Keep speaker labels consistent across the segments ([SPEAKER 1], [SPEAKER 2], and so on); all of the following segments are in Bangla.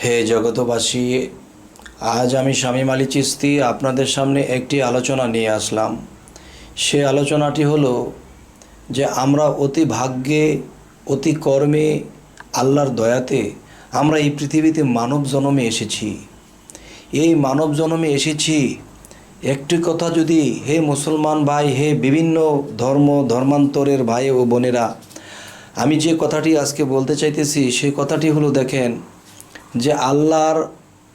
[SPEAKER 1] হে জগতবাসী, আজ আমি শামীম আলী চিশতি আপনাদের সামনে একটি আলোচনা নিয়ে আসলাম। সে আলোচনাটি হলো যে আমরা অতি ভাগ্যে, অতি কর্মে, আল্লাহর দয়াতে আমরা এই পৃথিবীতে মানব জন্মে এসেছি। এই মানব জন্মে এসেছি, একটি কথা যদি হে মুসলমান ভাই, হে বিভিন্ন ধর্মান্তরের ভাই ও বোনেরা, আমি যে কথাটি আজকে বলতে চাইতেছি সেই কথাটি হলো, দেখেন যে আল্লাহর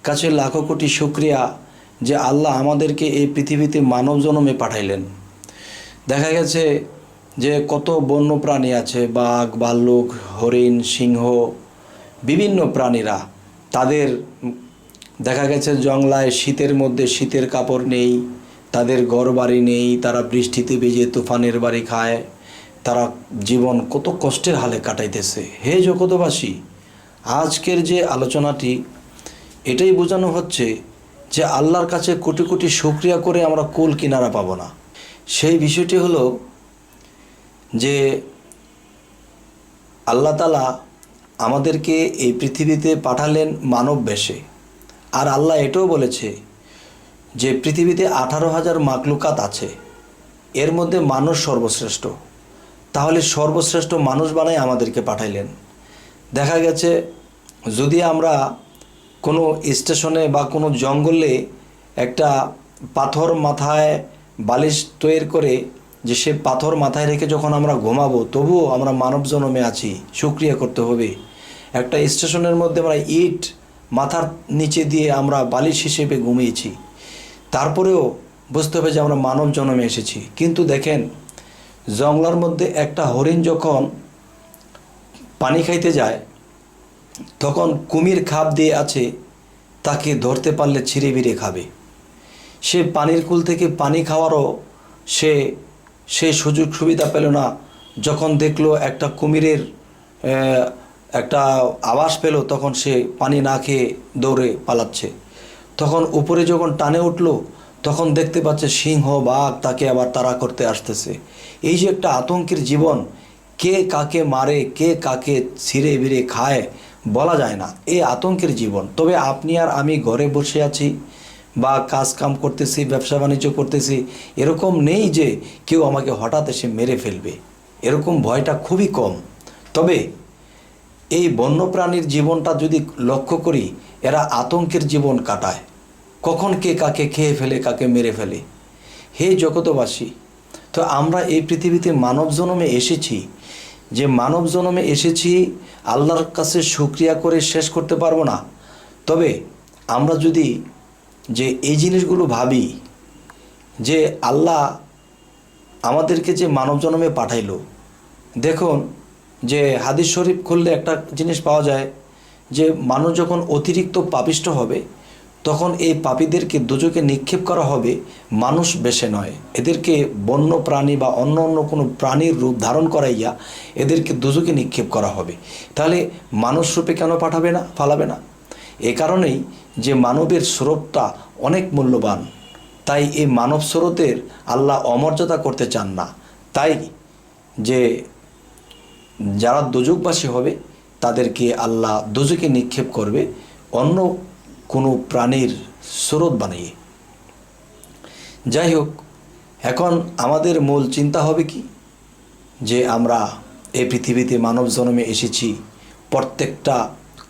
[SPEAKER 1] কাছে লাখো কোটি শুকরিয়া যে আল্লাহ আমাদেরকে এই পৃথিবীতে মানব জন্মে পাঠাইলেন। দেখা গেছে যে কত বন্য প্রাণী আছে, বাঘ, ভাল্লুক, হরিণ, সিংহ, বিভিন্ন প্রাণীরা, তাদের দেখা গেছে জংলায় শীতের মধ্যে শীতের কাপড় নেই, তাদের ঘরবাড়ি নেই, তারা বৃষ্টিতে ভিজে তুফানের বাড়ি খায়, তারা জীবন কত কষ্টের হালে কাটাইতেছে। হে জগতবাসী, আজকের যে আলোচনাটি এটাই বোঝানো হচ্ছে যে আল্লাহর কাছে কোটি কোটি শুকরিয়া করে আমরা কুল কিনারা পাবো না। সেই বিষয়টি হলো যে আল্লাহ তাআলা আমাদেরকে এই পৃথিবীতে পাঠালেন মানব বেশে। আর আল্লাহ এটাও বলেছে যে পৃথিবীতে 18,000 মাখলুকাত আছে, এর মধ্যে মানুষ সর্বশ্রেষ্ঠ। তাহলে সর্বশ্রেষ্ঠ মানুষ বানায় আমাদেরকে পাঠাইলেন। দেখা গেছে যদি আমরা কোনো স্টেশনে বা কোনো জঙ্গলে একটা পাথর মাথায় বালিশ তৈরি করে যে সে পাথর মাথায় রেখে যখন আমরা ঘুমাবো, তবুও আমরা মানব জন্মে আছি, শুকরিয়া করতে হবে। একটা স্টেশনের মধ্যে আমরা ইট মাথার নিচে দিয়ে আমরা বালিশ হিসেবে ঘুমিয়েছি, তারপরেও বুঝতে হবে যে আমরা মানব জন্মে এসেছি। কিন্তু দেখেন, জঙ্গলার মধ্যে একটা হরিণ যখন পানি খাইতে যায়, তখন কুমির খাপ দিয়ে আছে, তাকে ধরতে পারলে ছিঁড়ে বিড়ে খাবে। সে পানির কুল থেকে পানি খাওয়ারও সে সুযোগ সুবিধা পেল না। যখন দেখলো একটা কুমিরের একটা আওয়াজ পেল, তখন সে পানি না খেয়ে দৌড়ে পালাচ্ছে। তখন উপরে যখন টানে উঠলো, তখন দেখতে পাচ্ছে সিংহ, বাঘ তাকে আবার তাড়া করতে আসতেছে। এই যে একটা আতঙ্কের জীবন, কে কাকে মারে, কে কাকে ছিঁড়ে বিড়ে খায় বলা যায় না, এই আতঙ্কের জীবন। তবে আপনি আর আমি ঘরে বসে আছি বা কাজ কাম করতেছি, ব্যবসা বাণিজ্য করতেছি, এরকম নেই যে কেউ আমাকে হঠাৎ এসে মেরে ফেলবে, এরকম ভয়টা খুবই কম। তবে এই বন্যপ্রাণীর জীবনটা যদি লক্ষ্য করি, এরা আতঙ্কের জীবন কাটায়, কখন কে কাকে খেয়ে ফেলে, কাকে মেরে ফেলে। হে জগতবাসী, তো আমরা এই পৃথিবীতে মানব জন্মে এসেছি। যে মানব জন্মে এসেছি, আল্লাহর কাছে শুকরিয়া করে শেষ করতে পারবো না। তবে আমরা যদি যে এই জিনিসগুলো ভাবি যে আল্লাহ আমাদেরকে যে মানব জন্মে পাঠাইলো, দেখুন যে হাদিস শরীফ খুললে একটা জিনিস পাওয়া যায় যে মানুষ যখন অতিরিক্ত পাপিষ্ঠ হবে, তখন এই পাপীদেরকে দোজখে নিক্ষেপ করা হবে মানুষ বেশে নয়, এদেরকে বন্য প্রাণী বা অন্য অন্য কোনো প্রাণীর রূপ ধারণ করাইয়া এদেরকে দোজখে নিক্ষেপ করা হবে। তাহলে মানুষ রূপে কেন ফালাবে না? এ কারণেই যে মানবের স্রোতটা অনেক মূল্যবান, তাই এই মানব স্রোতের আল্লাহ অমর্যাদা করতে চান না। তাই যে যারা দোজখবাসী হবে তাদেরকে আল্লাহ দোজখে নিক্ষেপ করবে অন্য কোনো প্রাণীর স্রোত বানিয়ে। যাই হোক, এখন আমাদের মূল চিন্তা হবে কি, যে আমরা এই পৃথিবীতে মানব জন্মে এসেছি, প্রত্যেকটা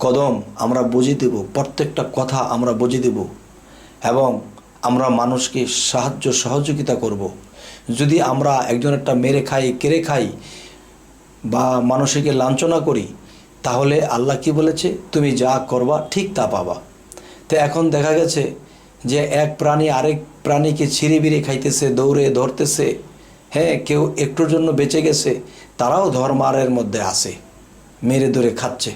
[SPEAKER 1] কদম আমরা বুঝিয়ে দেব, প্রত্যেকটা কথা আমরা বুঝিয়ে দেব, এবং আমরা মানুষকে সহযোগিতা করব। যদি আমরা একজনেরটা মেরে খাই, কেড়ে খাই বা মানুষকে লাঞ্ছনা করি, তাহলে আল্লাহ কি বলেছে, তুমি যা করবা ঠিক তা পাবা। তো এখন দেখা গেছে যে এক প্রাণী আরেক প্রাণীকে ছিঁড়ে বিড়ে খাইতেছে, দৌড়ে ধরতেছে। হ্যাঁ, কেউ একটুর জন্য বেঁচে গেছে, তারাও ধর্মারের মধ্যে আসে, মেরে ধরে খাচ্ছে।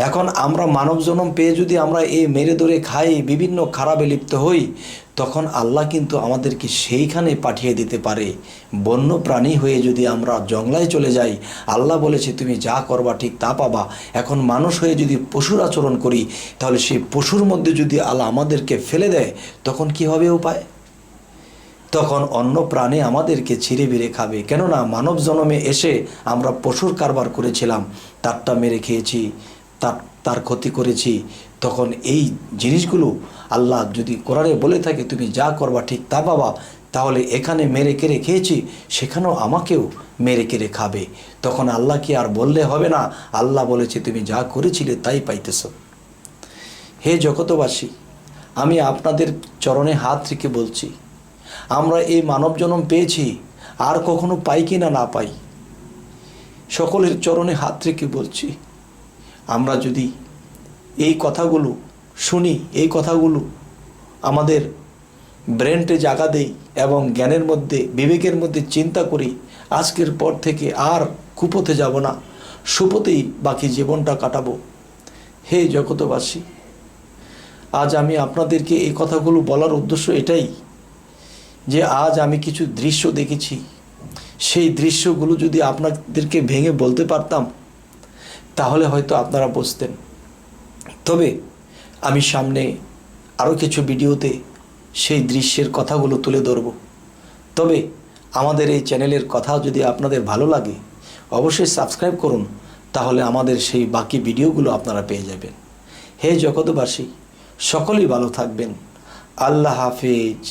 [SPEAKER 1] এখন আমরা মানব জন্ম পেয়ে যদি আমরা এই মেরে ধরে খাই, বিভিন্ন খারাপে লিপ্ত হই, তখন আল্লাহ কিন্তু আমাদেরকে সেইখানে পাঠিয়ে দিতে পারে। বন্য প্রাণী হয়ে যদি আমরা জঙ্গলায় চলে যাই, আল্লাহ বলেছে তুমি যা করবা ঠিক তা পাবা। এখন মানুষ হয়ে যদি পশুর আচরণ করি, তাহলে সেই পশুর মধ্যে যদি আল্লাহ আমাদেরকে ফেলে দেয়, তখন কি হবে উপায়? তখন অন্য প্রাণী আমাদেরকে ছিঁড়ে বিড়ে খাবে। কেননা মানব জন্মে এসে আমরা পশুর কারবার করেছিলাম, তারটা মেরে খেয়েছি, তার তার ক্ষতি করেছি, তখন এই জিনিসগুলো আল্লাহ যদি কোরআনে বলে থাকে তুমি যা করবা ঠিক তা পাবা, তাহলে এখানে মেরে কেড়ে খেয়েছি, সেখানেও আমাকেও মেরে কেড়ে খাবে। তখন আল্লাহ কি আর বললে হবে না? আল্লাহ বলেছে তুমি যা করেছিলে তাই পাইতেছ। হে জগতবাসী, আমি আপনাদের চরণে হাত রেখে বলছি, আমরা এই মানব জন্ম পেয়েছি, আর কখনো পাই কি না পাই, সকলের চরণে হাত রেখে বলছি, আমরা যদি এই কথাগুলো শুনি, এই কথাগুলো আমাদের ব্রেনটে জায়গা দেই এবং জ্ঞানের মধ্যে, বিবেকের মধ্যে চিন্তা করি, আজকের পর থেকে আর কুপথে যাব না, সুপথেই বাকি জীবনটা কাটাবো। হে জগতবাসী, আজ আমি আপনাদেরকে এই কথাগুলো বলার উদ্দেশ্য এটাই যে আজ আমি কিছু দৃশ্য দেখেছি, সেই দৃশ্যগুলো যদি আপনাদেরকে ভেঙে বলতে পারতাম তাহলে হয়তো আপনারা বুঝতেন। তবে আমি সামনে আরও কিছু ভিডিওতে সেই দৃশ্যের কথাগুলো তুলে ধরব। তবে আমাদের এই চ্যানেলের কথা যদি আপনাদের ভালো লাগে অবশ্যই সাবস্ক্রাইব করুন, তাহলে আমাদের সেই বাকি ভিডিওগুলো আপনারা পেয়ে যাবেন। হে জগতবাসী, সকলেই ভালো থাকবেন। আল্লাহ হাফেজ।